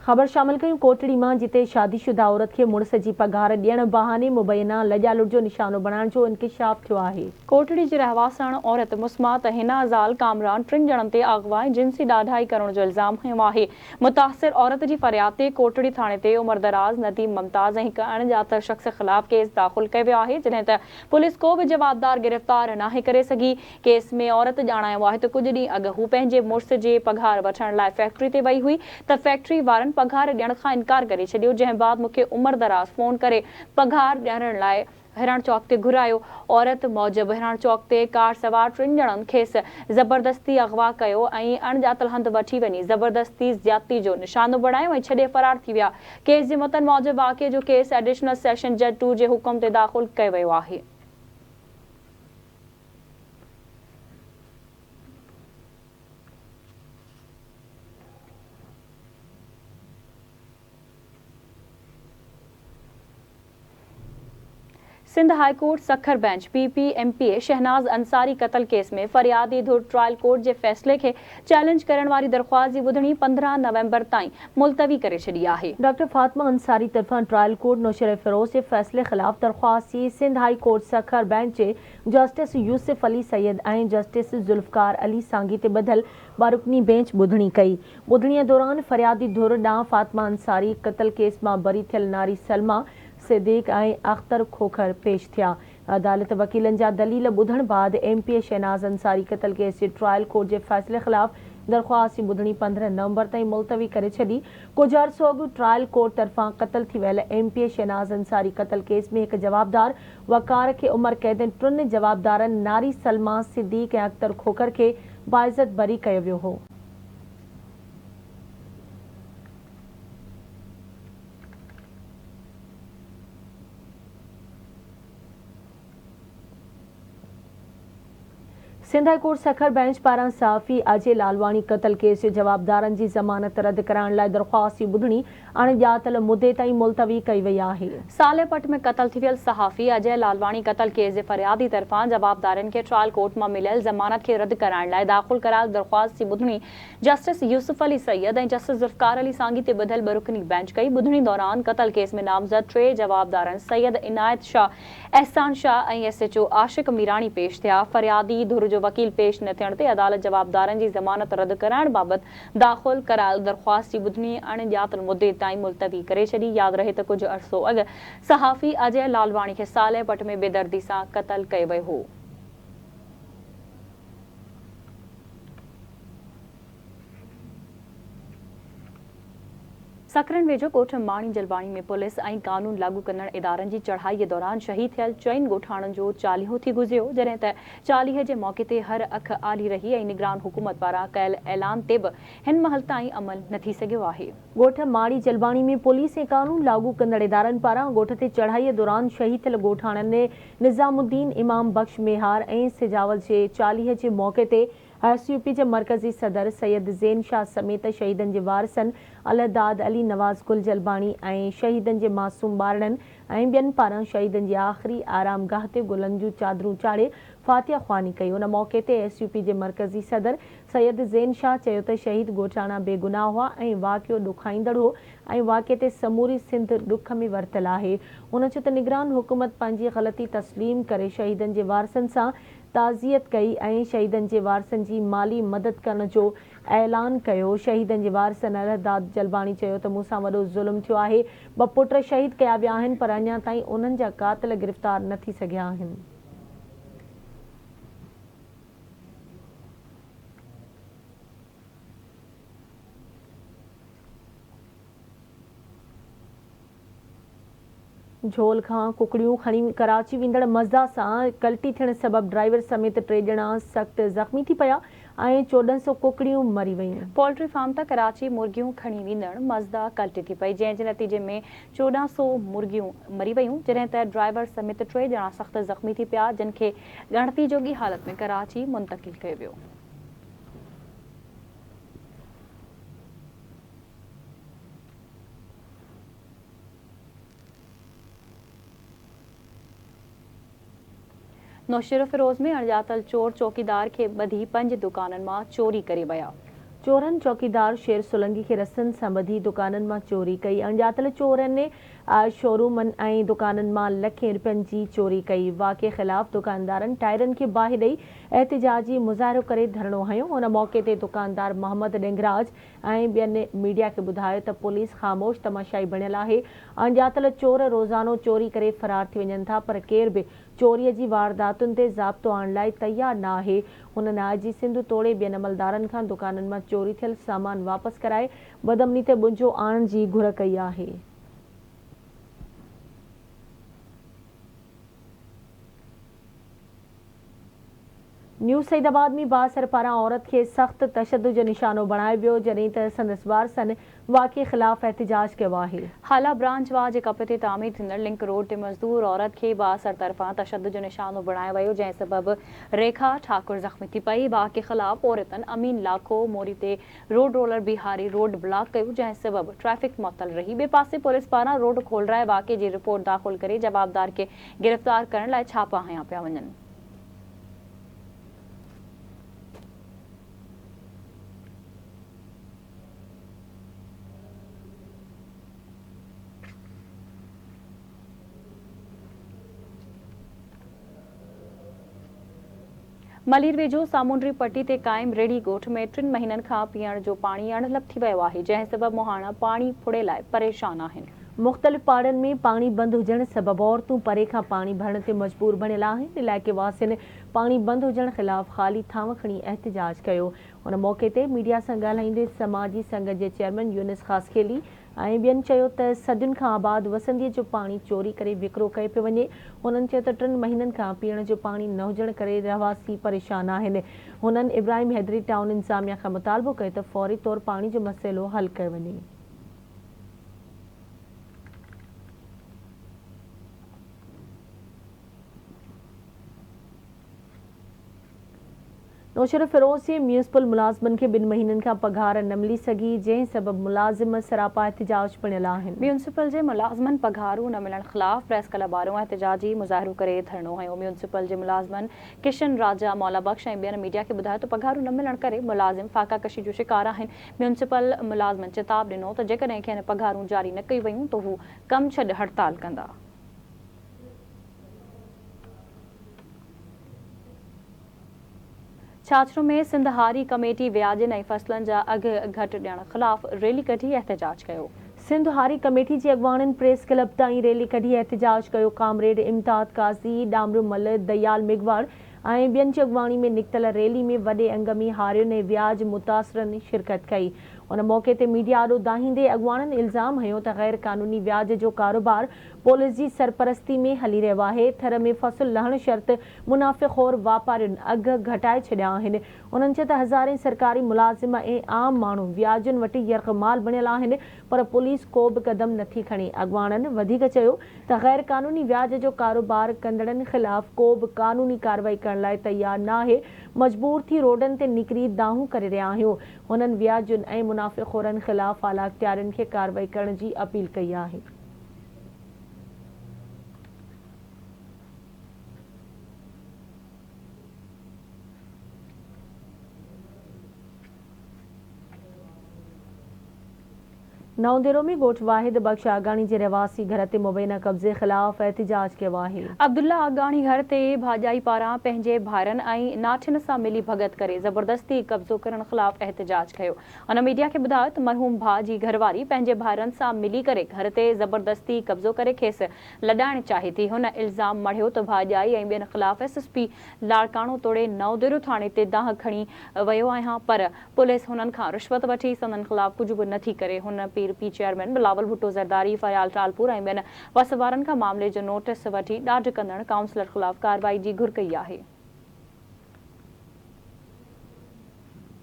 ख़बर शामिल कयूं कोटड़ी मां जिते शादीशुदा औरत के मुड़स जी पघार ॾियण बहाने मुबैना लॼालुट जो निशानो बणाइण जो इंकिशाफ थियो आहे। कोटड़ी जी रहवासण औरत मुस्मात हिना ज़ाल कामरान 3 ॼणनि ते अगवा ऐं जिन्सी ॾाढाई करण जो इल्ज़ाम हयो आहे। मुतासिर औरत जी फरियाद ते कोटड़ी थाणे ते उमर दराज नदीम मुमताज़ ऐं हिक अणॼातल शख़्स ख़िलाफ़ केस दाख़िल कयो वियो आहे, जॾहिं त पुलिस को बि जवाबदार गिरफ़्तार नाहे करे सघी। केस में औरत ॼाणायो आहे त कुझु ॾींहं अॻु हू पंहिंजे मुड़ुस जे पघार वठण लाइ फैक्ट्री ते वई हुई त फैक्ट्री वारनि पघार ॾियण खां इनकार करे छॾियो, जंहिं बाद मूंखे उमर दराज फ़ोन करे पघार ॾियण लाइ हिरण चौक ते घुरायो। औरत मौजब हिरण चौक ते कार सवार 3 ॼणनि खेसि ज़बरदस्ती अगवा कयो ऐं अणॼातल हंधि वठी वञी ज़बरदस्ती ज़्यादती जो निशानो बणायो ऐं छॾे फरार थी विया। केस जे मतन मौजब वाक़िए जो केस एडिशनल सेशन जज 2 जे हुकुम ते दाख़िल कयो वियो आहे। Sindh high court Sukkur bench PPMPA Shahnaz Ansari कत्ल केस में फरियादी धुर ट्रायल कोर्ट के फैसले के चैलेंज करण वारी दरख्वास्त की ॿुधणी 15 नवंबर ताईं मुलतवी करे छॾी आहे। डॉक्टर फातिमा अंसारी तरफां ट्रायल कोर्ट नौशर फिरोज के फैसले खिलाफ दरख्वास्त की Sindh high court Sukkur bench के जस्टिस यूसुफ अली सैयद और जस्टिस जुल्फकार अली सांगी ते ॿधल बारुकनी बेंच ॿुधणी कई। ॿुधणीअ दौरान फरियादी धुर ॾांहुं फातिमा अंसारी कत्ल केस में बरी थियल नारी सलमा सिद्दीक और अख्तर खोखर पेश थिया। अदालत वकीलन जा दलील ॿुधण बाद MPA शहनाज अंसारी कत्ल केस के ट्रायल कोर्ट के फैसले खिलाफ दरख्वास्त की ॿुधणी 15 नवंबर ताईं मुलतवी करे छॾी। कुछ अर्सो अॻु ट्रायल कोर्ट तरफां कत्ल थी वियल MPA शहनाज अंसारी कत्ल केस में एक जवाबदार वकार के उमर कैद 3 जवाबदारन नारी सलमा सिद्दीक और अख्तर खोखर के बाइज़त बरी कयो वियो हो। Sindh high court Sukkur bench पारां सहाफ़ी अजय लालवानी कत्ल केस के जवाबदारन की जमानत रद्द कराइण लाइ दरख्वास्त की ॿुधणी अणॼातल मुदे ताईं मुलतवी कई वई आहे। सालेपट में कत्ल थी वियल सहाफ़ी अजय लालवानी कत्ल केस के फरियादी तरफां जवाबदारन के ट्रायल कोर्ट में मिलियल जमानत के रद्द कराइण लाइ दाख़िल करायल दरख्वास्त की ॿुधणी जस्टिस यूसुफ अली सैयद और जस्टिस जुल्फकार अली सांगी ते ॿधल बरुकनी बेंच कई। ॿुधणी दौरान कत्ल केस में नामज़द 3 जवाबदारन सैयद इनायत शाह, एहसान शाह और SHO आशिक मीरानी पेश थिया। फरियादी धुर जो वकील पेश न थियण ते अदालत जवाबदारन की जमानत रद्द कराइण बाबत दाख़िल करायल दरख्वास्त की ॿुधणी अणॼातल मुदे ताईं मुलतवी करे छॾी। याद रहे त कुछ अर्सो अॻु सहाफ़ी अजय लालवानी के सालेपट में बेदर्दी सां कत्ल कयो वियो हो। सकरन वेझो ॻोठ माणी जलबाणी में पुलिस ऐं कानून लागू कंदड़ इदारनि जी चढ़ाईअ दौरान शहीद थियल 4 ॻोठाणनि जो चालीहो थी गुज़रियो, जॾहिं त चालीहे जे मौक़े ते हर अख आली रही ऐं निगरान हुकूमत पारां कयल ऐलान ते बि हिन महल ताईं अमल न थी सघियो आहे। ॻोठ माणी जलबाणी में पुलिस ऐं कानून लागू कंदड़ इदारनि पारां ॻोठ ते चढ़ाईअ दौरान शहीद थियल ॻोठाणनि निज़ामुद्दीन इमाम बख्श मेहार ऐं सिजावल जे चालीहे जे मौक़े ते SUP जे मरकज़ी सदर सैयद ज़ैन शाह समेत शहीदन के वारसन अलदाद अली नवाज़ गुल जलबाणी ऐं शहीदन के मासूम ॿारड़नि ऐं ॿियनि पारां शहीदन के आख़िरी आरामगाह ते गुलन जूं चादरूं चाढ़े फातिहा ख़्वानी कई। उन मौक़े ते SUP जे मरकज़ी सदर सैयद ज़ैन शाह चयो त शहीद ॻोठाणा बेगुनाह हुआ ऐं वाक़ियो ॾुखाईंदड़ हो ऐं वाक़िए ते समूरी सिंध ॾुख में वरतल आहे। उन चयो त निगरान हुकूमत पंहिंजी ग़लती तस्लीम करे शहीदन के वारसनि सां ताज़ियत कई ऐं शहीदन के वारसनि जी माली मदद करण जो ऐलान कयो। शहीदन के वारसन अलदाद जलबाणी चयो त मूंसां वॾो ज़ुल्म थियो आहे। 2 पुट शहीद कया विया आहिनि पर अञा ताईं उन्हनि जा कातिल गिरफ़्तार न थी सघिया आहिनि। झोल खां कुकड़ियूं खणी कराची वेंदड़ मज़दा सां कल्टी थियण सबब ड्राइवर समेत 3 ॼणा सख़्त ज़ख़्मी थी पिया ऐं 1400 कुकड़ियूं मरी वयूं। पोल्ट्री फार्म तक कराची मुर्गियूं खणी वेंदड़ मज़दा कल्टी थी पई, जंहिं जे नतीजे में 1400 मुर्गियूं मरी वयूं, जॾहिं त ड्राइवर समेत 3 ॼणा सख़्त ज़ख़्मी थी पिया, जिन खे ॻणती जोगी हालत में कराची मुंतक़िल कयो वियो। नौशेरो फिरोज में अणॼातल चोर चौकीदार के ॿधी 5 दुकाननि मां चोरी करे विया। चोरन चौकीदार शेर सोलंगी के रस्तनि सां ॿधी दुकाननि मां चोरी कई। अणॼातल चोरनि शोरूमनि ऐं दुकाननि मां लखें रुपयनि जी चोरी कई। वाक़े ख़िलाफ़ दुकानदारनि टायरनि खे बाहि ॾेई एहतिजाजी मुज़ाहिरो करे धरणो हयो। उन मौक़े ते दुकानदार मोहम्मद डेंगराज ऐं ॿियनि मीडिया खे ॿुधायो त पुलिस ख़ामोश तमाशाई बणियल आहे। अणॼातल चोर रोज़ानो चोरी करे फ़रार थी वञनि था, पर केर बि चोरीअ जी वारदातुनि ते ज़ाब्तो आणण लाइ तयारु न आहे। हुननि आइजी सिंध तोड़े ॿियनि अमलदारनि खां दुकाननि मां चोरी थियल सामान वापसि कराए बदअमनी ते बुंजो आणण जी घुर कई आहे। न्यू सईदाबाद में बासर पारां औरत के सख्त तशद्दुद जो निशानो बणायो वियो, जॾहिं त संदसि वारसनि वाक़े ख़िलाफ़ एहतिजाज कयो आहे। हाला ब्रांच वाह जे कप ते तामीर थींदड़ लिंक रोड ते मज़दूर औरत खे बासर तरफ़ां तशद्दुद जो निशानो बणायो वियो, जंहिं सबबि रेखा ठाकुर ज़ख़्मी थी पई। वाह के ख़िलाफ़ औरतनि अमीन लाखो मोरी ते road roller Bihari road block कयो, जंहिं सबबि ट्रैफ़िक मुअत्तल रही। ॿिए पासे पुलिस पारां रोड खोलराए वाक़े जी रिपोर्ट दाख़िल करे जवाबदार खे गिरफ़्तार करण लाइ छापा हया पिया वञनि। मलीर वेझो सामुंडी पट्टी ते क़ाइम रेड़ी ॻोठ में 3 महीननि खां पीअण जो पाणी अणलप थी वियो आहे, जंहिं सबबि मुहाणा पाणी फुड़े लाइ परेशान आहिनि। मुख़्तलिफ़ पाड़नि में पाणी बंदि हुजण सबबि औरतूं परे खां पाणी भरण ते मजबूर बणियल आहिनि। इलाइक़े वासियुनि पाणी बंदि हुजण ख़िलाफ़ ख़ाली थांव खणी एहतिजाज कयो। उन मौक़े ते मीडिया सां ॻाल्हाईंदे समाजी संघ जे चेयरमैन यूनिस ख़ासखेली ऐं ॿियनि चयो त सदियुनि खां आबाद वसंदीअ जो पाणी चोरी करे विकिरो कयो पियो वञे। हुननि चयो त 3 महीननि खां पीअण जो पाणी न हुजण करे रहवासी परेशान आहिनि। हुननि इब्राहिम हैदरी टाउन इंतिज़ामिया खां मुतालबो कयो त फ़ौरी तौर पाणी जो मसइलो हल कयो वञे। नौशर फिरोज़ जे म्यूनिसिपल मुलाज़िमनि खे 2 महीननि खां पघार न मिली सघी, जंहिं सबबि मुलाज़िम सरापा एहतिजाज पिणियल आहिनि। म्यूनिसिपल जे मुलाज़िमनि पघारूं न मिलण ख़िलाफ़ प्रेस क्लब वारो एहतिजाजी मुज़ाहिरो करे धरणो हयो। म्यूनिसिपल जे मुलाज़िमनि किशन राजा मौला बख्श ऐं ॿियनि मीडिया खे ॿुधायो त पघारूं न मिलण करे मुलाज़िम फाकाकशी जो शिकार आहिनि। म्यूनिसिपल मुलाज़िमनि चिताब ॾिनो त जेकॾहिं खेनि पघारूं जारी न कई वयूं त हू कम छॾ हड़ताल कंदा। छाछरो में सिंध हारी कमेटी व्याजनि ऐं फसलनि जा अघ घटि ॾियण ख़िलाफ़ रैली कढी एहतिजाज कयो। सिंध हारी कमेटी जे अॻवाननि प्रेस क्लब ताईं रैली कढी एहतिजाज कयो। कामरेड इम्तियाज़ काज़ी, डामरूमल, दयाल मिगवार ऐं ॿियनि जी अॻवानी में निकितल रैली में वॾे अंग में हारियुनि ऐं व्याज मुतासिरनि शिरकत कई। उन मौक़े ते मीडिया आॾो दाहींदे अॻवाननि इल्ज़ाम हयो त ग़ैर क़ानूनी व्याज जो कारोबार पुलिस जी सरपरस्ती में हली रहियो आहे। थर में फसल लहण शर्त मुनाफ़िक़ोर वापारियुनि अघ घटाए छॾिया आहिनि। उन्हनि चयो त हज़ारे सरकारी मुलाज़िम ऐं आम माण्हू व्याजुनि वटि यरग़माल बणियल आहिनि, पर पुलिस को बि क़दम नथी खणे। अॻवाननि वधीक चयो त ग़ैर क़ानूनी व्याज जो कारोबार कंदड़नि ख़िलाफ़ को बि क़ानूनी कार्रवाई करण लाइ तयारु न आहे। मजबूर थी रोडनि ते निकिरी दाहूं करे रहिया आहियूं। हुननि व्याजुनि ऐं मुनाफ़िक़ोरनि ख़िलाफ़ आला इख्तियारनि खे कार्रवाई करण जी अपील कई आहे। नवदेरो में ॻोठ वाहिद बख्श आगाणी जे रहवासी घर ते मुबैना कब्ज़े ख़िलाफ़ एहतिजाज कयो आहे। अब्दुल्ला आगाणी घर ते भाॼाई पारां पंहिंजे भाइरनि ऐं नाठियुनि सां मिली भगत करे ज़बरदस्ती कब्ज़ो करण ख़िलाफ़ एहतिजाज कयो। उन मीडिया खे ॿुधायो त मरहूम भाउ जी घरवारी पंहिंजे भाइरनि सां मिली करे घर ते ज़बरदस्ती कब्ज़ो करे खेसि लॾाइण चाहे थी। हुन इल्ज़ाम मढ़ियो त भाॼाई ऐं ॿियनि ख़िलाफ़ SSP लाड़काणो तोड़े नवदेरो थाणे ते दाह खणी वियो आहियां, पर पुलिस हुननि खां रिश्वत वठी संदनि ख़िलाफ़ कुझु बि नथी करे। हुन पी चेयरमैन बिलावल भुट्टो ज़रदारी, फयाल टालपुर ऐं ॿियनि वसवारनि खां मामले जो नोटिस वठी ॾाढ कंदड़ काउंसलर ख़िलाफ़ कार्रवाई जी घुर कई आहे।